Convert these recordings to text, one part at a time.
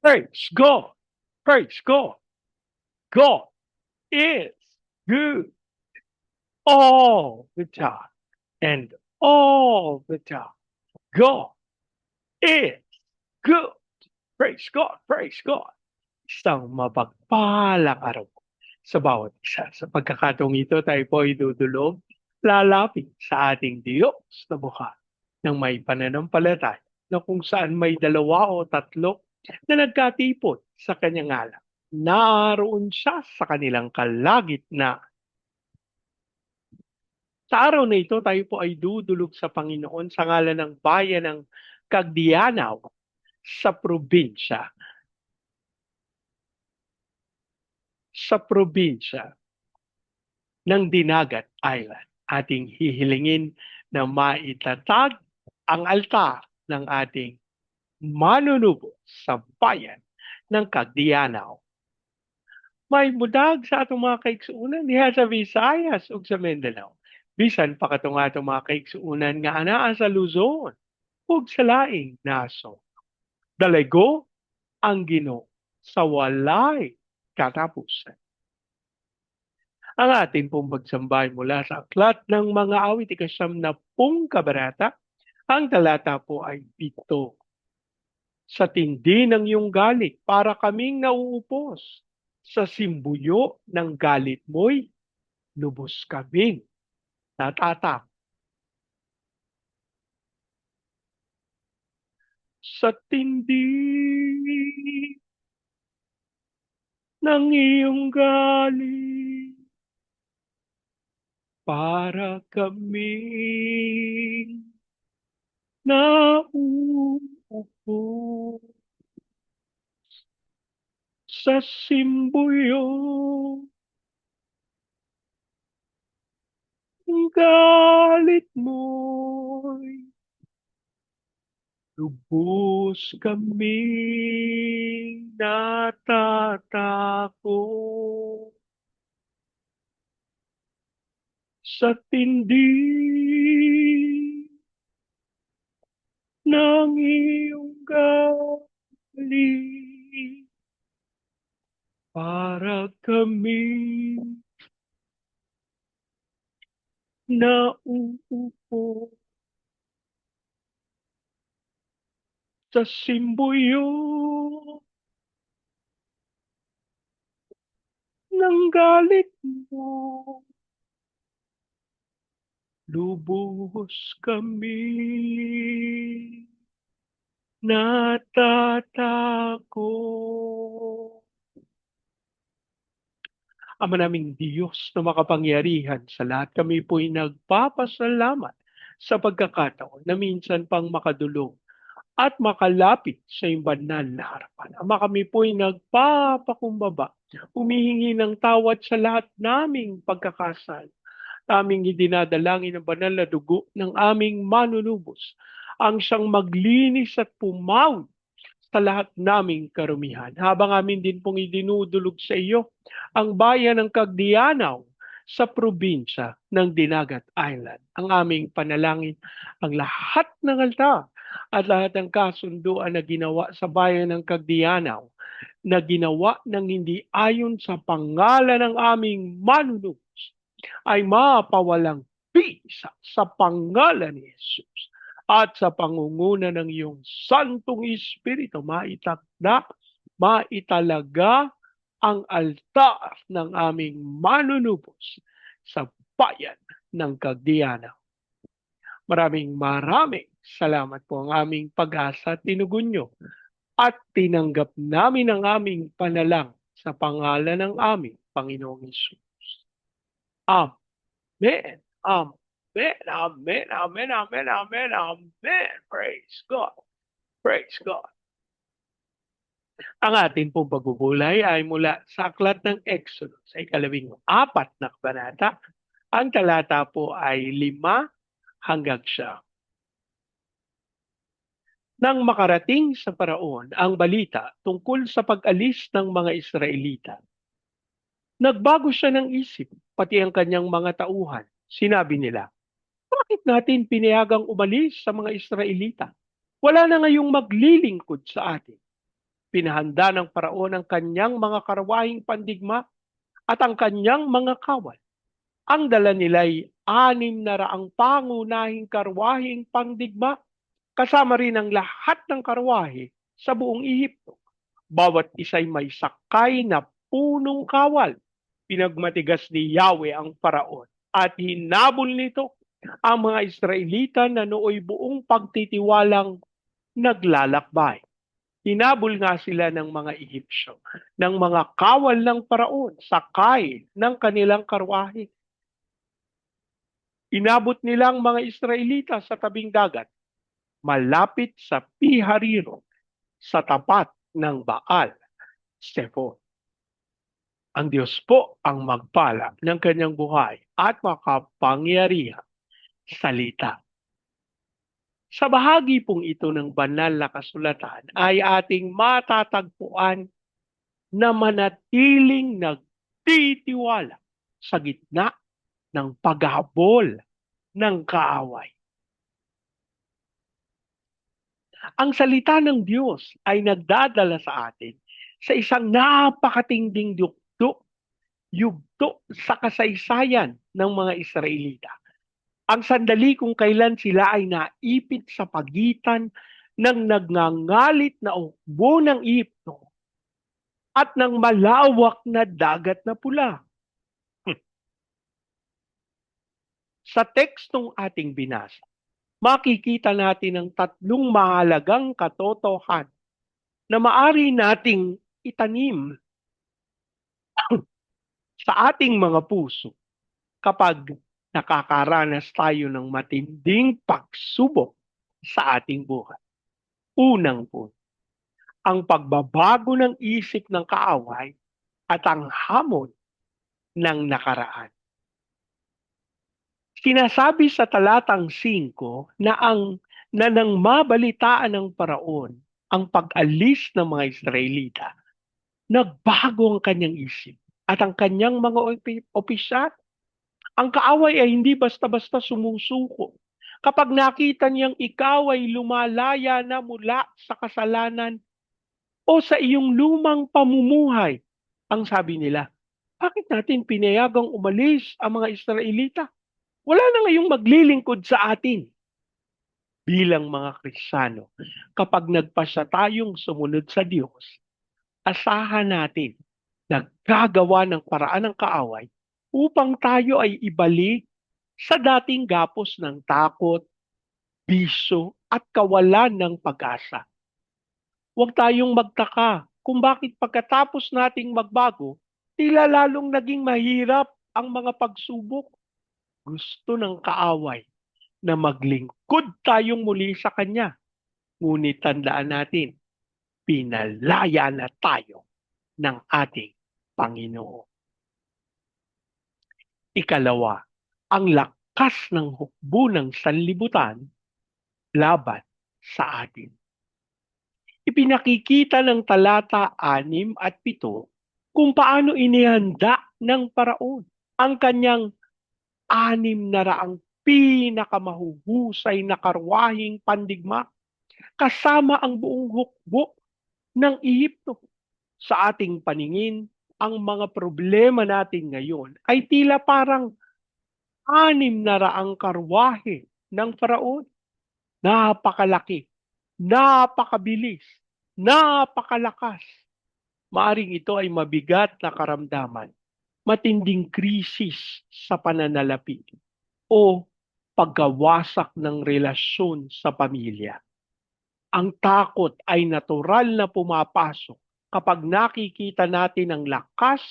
Praise God. Praise God. God is good all the time. And all the time, God is good. Praise God. Praise God. Isang mapagpalang araw sa bawat isa. Sa pagkakataong ito, tayo po ay dudulog, lalapit sa ating Diyos na buhay ng may pananampalataya na kung saan may dalawa o tatlo na nagkatipon sa kanyang ngalan. Naroon siya sa kanilang kalagitnaan. Sa araw na ito, tayo po ay dudulog sa Panginoon sa ngalan ng bayan ng Cagdianaw sa probinsya ng Dinagat Island. Ating hihilingin na maitatag ang altar ng ating manunubo sa bayan ng Cagdianaw. May mudag sa atong mga kaigsuunan diha sa Visayas ug sa Mindanao. Bisan pa katong atong mga kaigsuunan nga anaa sa Luzon ug sa laing naso. Dalago ang Ginoo sa walay katapusan. Ang ating pong pagsambay mula sa aklat ng mga awit ikasyam na pong kabanata, ang talata po ay 7. Sa tindi ng iyong galit, para kaming nauupos. Sa simbuyo ng galit mo'y lubos kaming natatak. Sa tindi ng iyong galit, para kaming nauupo. Sa simbuyo ng galit mo'y lubos kaming natatakot. Sa tindi ng iyong galit, para kaming nauupo. Sa simbuyo ng galit mo, lubos kami natatakot. Ama naming Diyos na makapangyarihan sa lahat, kami po'y nagpapasalamat sa pagkakataon na minsan pang makadulog at makalapit sa iyong banal na harapan. Ama, kami po'y nagpapakumbaba, humihingi ng tawad sa lahat naming pagkakasal. Aming idinadalangin ang banal na dugo ng aming manunubos, ang siyang maglinis at pumawid sa lahat naming karumihan. Habang amin din pong idinudulog sa iyo ang bayan ng Cagdianaw sa probinsya ng Dinagat Island. Ang aming panalangin, ang lahat ng altar at lahat ng kasunduan na ginawa sa bayan ng Cagdianaw, na ginawa ng hindi ayon sa pangalan ng aming manunubos, ay mapawalang bisa sa pangalan ni Jesus. At sa pangunguna ng iyong Santong Espiritu, maitalaga ang altar ng aming manunubos sa bayan ng Cagdianaw. Maraming salamat po ang aming pag-asa at tinugon nyo at tinanggap namin ang aming panalang sa pangalan ng aming Panginoong Hesus. Amen. Amen. Amen. Amen. Amen. Amen. Amen. Praise God. Praise God. Ang ating pong pagbubulay ay mula sa aklat ng Exodus sa 14 na kabanata. Ang talata po ay 5 hanggang 9. Nang makarating sa Paraon ang balita tungkol sa pag-alis ng mga Israelita, nagbago siya ng isip, pati ang kanyang mga tauhan. Sinabi nila, bakit natin pinayagang umalis sa mga Israelita? Wala na ngayong maglilingkod sa atin. Pinahanda ng paraon ang kanyang mga karwahing pandigma at ang kanyang mga kawal. Ang dala nila'y 600 pangunahing karwahing pandigma, kasama rin ang lahat ng karwahe sa buong Ehipto. Bawat isa'y may sakay na punong kawal. Pinagmatigas ni Yahweh ang paraon at hinabol nito ang mga Israelita na nooy buong pagtitiwalang naglalakbay. Hinabol nga sila ng mga Ehipsyo, ng mga kawal ng paraon, sakay ng kanilang karwahe. Inabot nilang mga Israelita sa tabing dagat, malapit sa Pihariro, sa tapat ng Baal Zephon. Ang Diyos po ang magpala ng kanyang buhay at makapangyarihang salita. Sa bahagi pong ito ng banal na kasulatan ay ating matatagpuan na manatiling nagtitiwala sa gitna ng paghabol ng kaaway. Ang salita ng Diyos ay nagdadala sa atin sa isang napakatinding yugto sa kasaysayan ng mga Israelita. Ang sandali kung kailan sila ay naipit sa pagitan ng nagngangalit na ukbo ng Ehipto at ng malawak na dagat na pula. Sa tekstong ating binasa, makikita natin ang 3 mahalagang katotohanan na maari nating itanim sa ating mga puso kapag nakakaranas tayo ng matinding pagsubok sa ating buhay. Unang po, ang pagbabago ng isip ng kaaway at ang hamon ng nakaraan. Sinasabi sa talatang 5 na nang mabalitaan ng paraon ang pag-alis ng mga Israelita, nagbago ang kanyang isip at ang kanyang mga opisyal. Ang kaaway ay hindi basta-basta sumusuko. Kapag nakita niyang ikaw ay lumalaya na mula sa kasalanan o sa iyong lumang pamumuhay, ang sabi nila, bakit natin pinayagang umalis ang mga Israelita? Wala na ngayong maglilingkod sa atin. Bilang mga Kristiyano, kapag nagpasya tayong sumunod sa Diyos, asahan natin na gagawa ng paraan ng kaaway upang tayo ay ibalik sa dating gapos ng takot, bisyo at kawalan ng pag-asa. Huwag tayong magtaka kung bakit pagkatapos nating magbago, tila lalong naging mahirap ang mga pagsubok. Gusto ng kaaway na maglingkod tayong muli sa Kanya. Ngunit tandaan natin, pinalaya na tayo ng ating Panginoon. Ikalawa, ang lakas ng hukbo ng sanlibutan laban sa atin. Ipinakikita ng talata 6 at 7 kung paano inihanda ng paraon ang kanyang 600 pinakamahuhusay na karwahing pandigma kasama ang buong hukbo ng Ehipto. Sa ating paningin, ang mga problema natin ngayon ay tila parang 600 karwahe ng paraon. Napakalaki, napakabilis, napakalakas. Maaring ito ay mabigat na karamdaman, matinding krisis sa pananalapi, o pagkawasak ng relasyon sa pamilya. Ang takot ay natural na pumapasok kapag nakikita natin ang lakas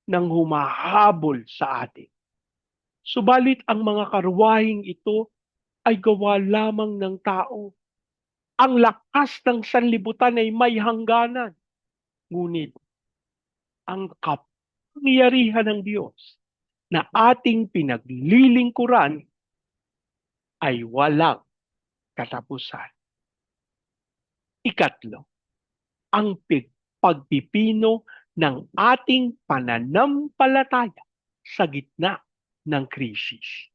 ng humahabol sa atin. Subalit ang mga karwahing ito ay gawa lamang ng tao. Ang lakas ng sanlibutan ay may hangganan. Ngunit ang kapangyarihan ng Diyos na ating pinaglilingkuran ay walang katapusan. Ikatlo, ang pagpipino ng ating pananampalataya sa gitna ng krisis.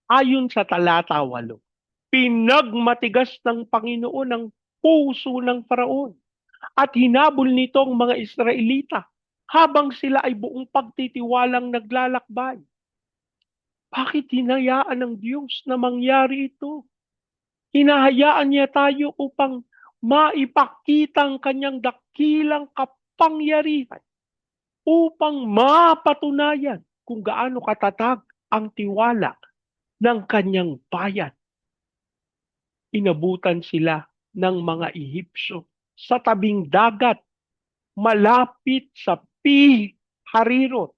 Ayon sa talata 8, pinagmatigas ng Panginoon ang puso ng paraon at hinabol nito ang mga Israelita habang sila ay buong pagtitiwalang naglalakbay. Bakit hinayaan ng Diyos na mangyari ito? Hinahayaan niya tayo upang maipakita ang kanyang dakilang kapangyarihan, upang mapatunayan kung gaano katatag ang tiwala ng kanyang bayan. Inabutan sila ng mga Ehipsyo sa tabing dagat, malapit sa Pi-hahiroth,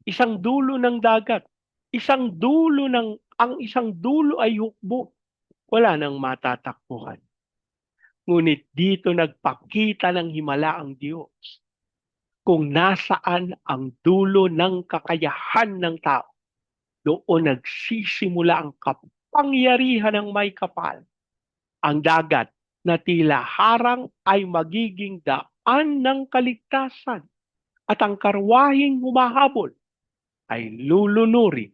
isang dulo ng dagat, ang isang dulo ay hukbo, wala nang matatakbuhan. Ngunit dito nagpakita ng himala ang Diyos kung nasaan ang dulo ng kakayahan ng tao. Doon nagsisimula ang kapangyarihan ng may kapal. Ang dagat na tila harang ay magiging daan ng kaligtasan, at ang karwahing humahabol ay lulunurin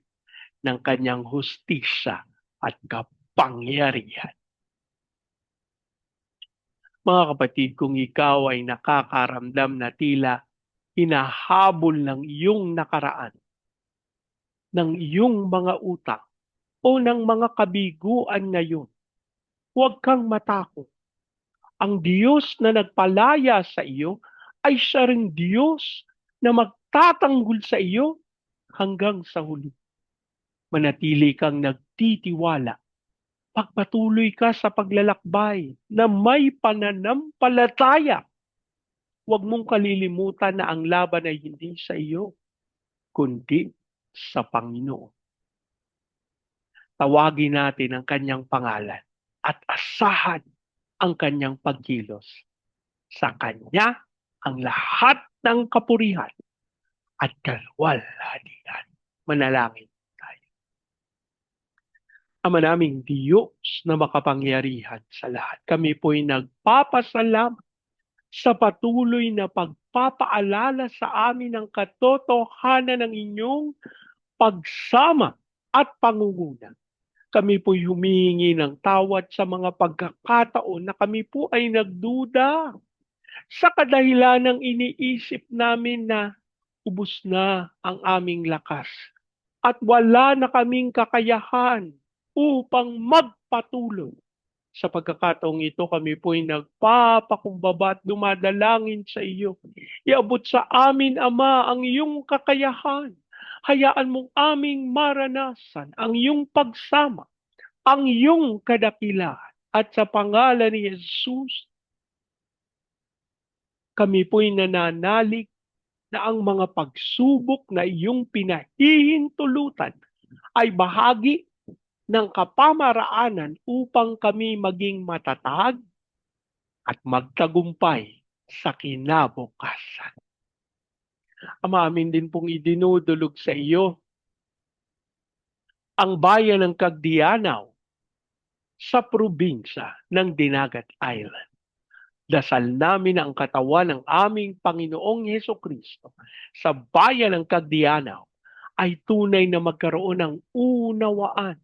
ng kanyang hustisya at kapangyarihan. Mga kapatid, kung ikaw ay nakakaramdam na tila hinahabol ng iyong nakaraan, ng iyong mga utang, o ng mga kabiguan ngayon, huwag kang matakot. Ang Diyos na nagpalaya sa iyo ay siya ring Diyos na magtatanggol sa iyo hanggang sa huli. Manatili kang nagtitiwala. Pagpatuloy ka sa paglalakbay na may pananampalataya. Huwag mong kalilimutan na ang laban ay hindi sa iyo, kundi sa Panginoon. Tawagin natin ang kanyang pangalan at asahan ang kanyang pagkilos. Sa kanya ang lahat ng kapurihan at kalwalhatian. Manalangin tayo. Ama naming Diyos na makapangyarihan sa lahat, kami po'y nagpapasalamat sa patuloy na pagpapaalala sa amin ng katotohanan ng inyong pagsama at pangunguna. Kami po'y humihingi ng tawad sa mga pagkakataon na kami po ay nagduda sa kadahilan ng iniisip namin na ubos na ang aming lakas at wala na kaming kakayahan upang magpatuloy. Sa pagkakataong ito, kami po'y nagpapakumbaba at dumadalangin sa iyo. Iabot sa amin, Ama, ang iyong kakayahan. Hayaan mong aming maranasan ang iyong pagsama, ang iyong kadakilaan. At sa pangalan ni Jesus, kami po'y nananalig na ang mga pagsubok na iyong pinahihintulutan ay bahagi ng kapamaraanan upang kami maging matatag at magtagumpay sa kinabukasan. Ama, amin din pong idinudulog sa iyo ang bayan ng Cagdianaw sa probinsya ng Dinagat Island. Dasal namin ang katawan ng aming Panginoong Hesukristo sa bayan ng Cagdianaw ay tunay na magkaroon ng unawaan,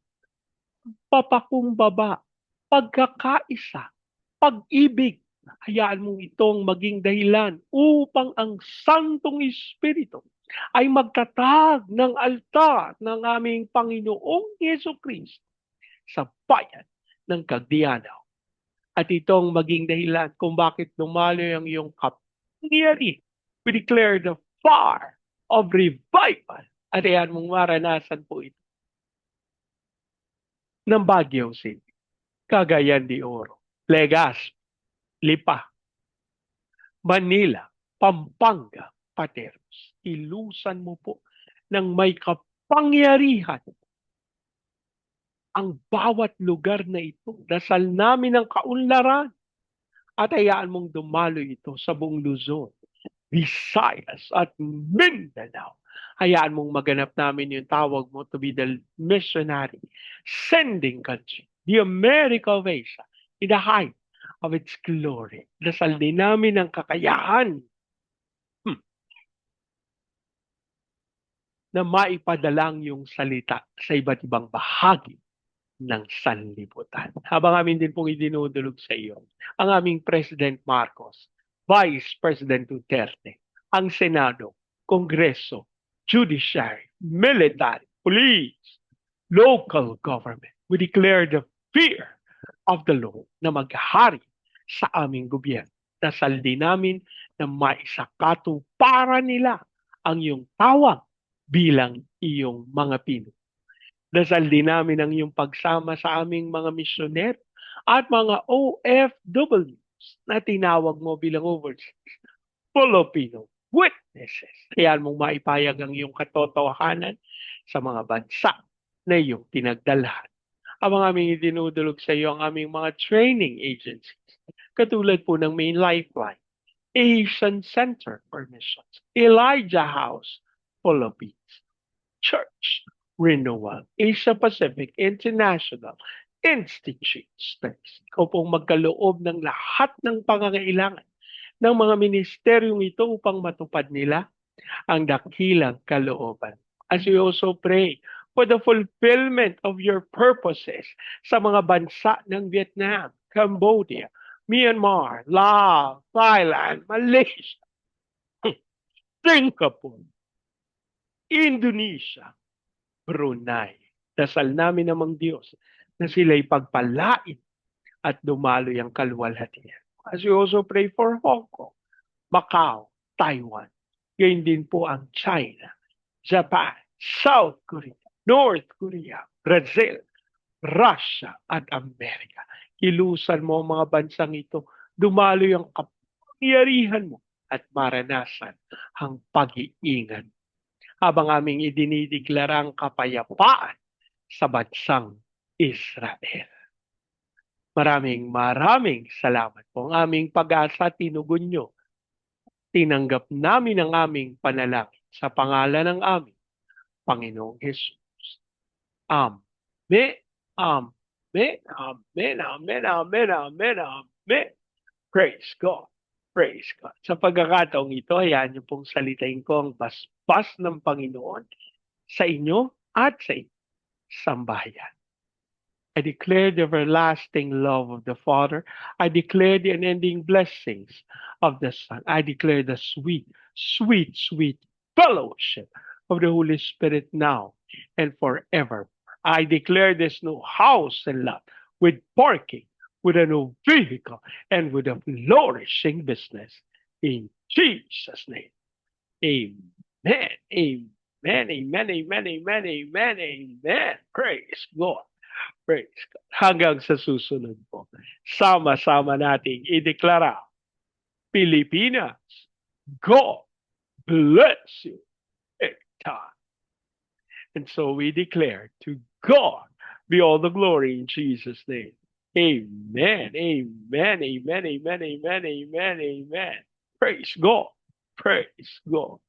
papakumbaba, pagkakaisa, pag-ibig. Hayaan mong itong maging dahilan upang ang Santong Espiritu ay magtatag ng altar ng aming Panginoong Hesukristo sa bayan ng Cagdianaw. At itong maging dahilan kung bakit lumaloy ang iyong kapangyarihan. We declare the fire of revival. At ayan mong maranasan po ito ng Baguio City, Cagayan de Oro, Legazpi, Lipa, Manila, Pampanga, Pateros. Ilusan mo po ng may kapangyarihan ang bawat lugar na ito. Dasal namin ang kaunlaran at hayaan mong dumalo ito sa buong Luzon, Visayas at Mindanao. Hayaan mong maganap namin yung tawag mo to be the missionary, sending country, the America of Asia, in the height of its glory. Dasal din namin ang kakayahan na maipadalang yung salita sa iba't ibang bahagi ng sanlibutan. Habang amin din pong idinudulog sa iyo ang aming President Marcos, Vice President Duterte, ang Senado, Kongreso, Judiciary, Military, Police, local government. We declare the fear of the Lord na maghari sa aming gobyerno. Dasal din namin na maisakatuparan nila ang iyong tawag bilang iyong mga Pinoy. Dasal din namin ang iyong pagsama sa aming mga misyoner at mga OFWs na tinawag mo bilang overseas Filipino witnesses. Kaya mong maipayag ang iyong katotohanan sa mga bansa na iyong pinagdalhan. Ang aming idinudulog sa iyo ang aming mga training agencies, katulad po ng Main Lifeline, Asian Center for Missions, Elijah House, Philippines, Church, Renewal, Asia Pacific International Institute Studies. Ikaw pong magkaloob ng lahat ng pangangailangan ng mga ministeryong ito upang matupad nila ang dakilang kalooban. As we also pray for the fulfillment of your purposes sa mga bansa ng Vietnam, Cambodia, Myanmar, Laos, Thailand, Malaysia, Singapore, Indonesia, Brunei. Dasal namin namang Diyos na sila'y pagpalain at dumaloy ang kaluwalhatian. As we also pray for Hong Kong, Macau, Taiwan, gayon din po ang China, Japan, South Korea, North Korea, Brazil, Russia, at Amerika. Ilusan mo ang mga bansang ito, dumaloy ang kapangyarihan mo at maranasan ang pag-iingat. Habang aming idinideklara ang kapayapaan sa bansang Israel. Maraming salamat po. Ang aming pag-asa, tinugon nyo. Tinanggap namin ang aming panalangin sa pangalan ng aming Panginoong Jesus. Amen. Amen. Amen. Amen. Amen. Amen. Amen. Praise God. Praise God. Sa pagkakataong ito, hayaan niyo pong salitain ko ang basbas ng Panginoon sa inyo at sa sambahayan. I declare the everlasting love of the Father. I declare the unending blessings of the Son. I declare the sweet, sweet, sweet fellowship of the Holy Spirit now and forever. I declare this new house and lot with parking, with a new vehicle, and with a flourishing business. In Jesus' name. Amen. Amen. Amen. Amen. Amen. Amen. Amen. Praise God. Praise God. Hanggang sa susunod po, sama-sama nating ideklara, Pilipinas, God bless you. And so we declare to God be all the glory in Jesus' name. Amen. Amen. Amen. Amen. Amen. Amen. Amen. Praise God. Praise God.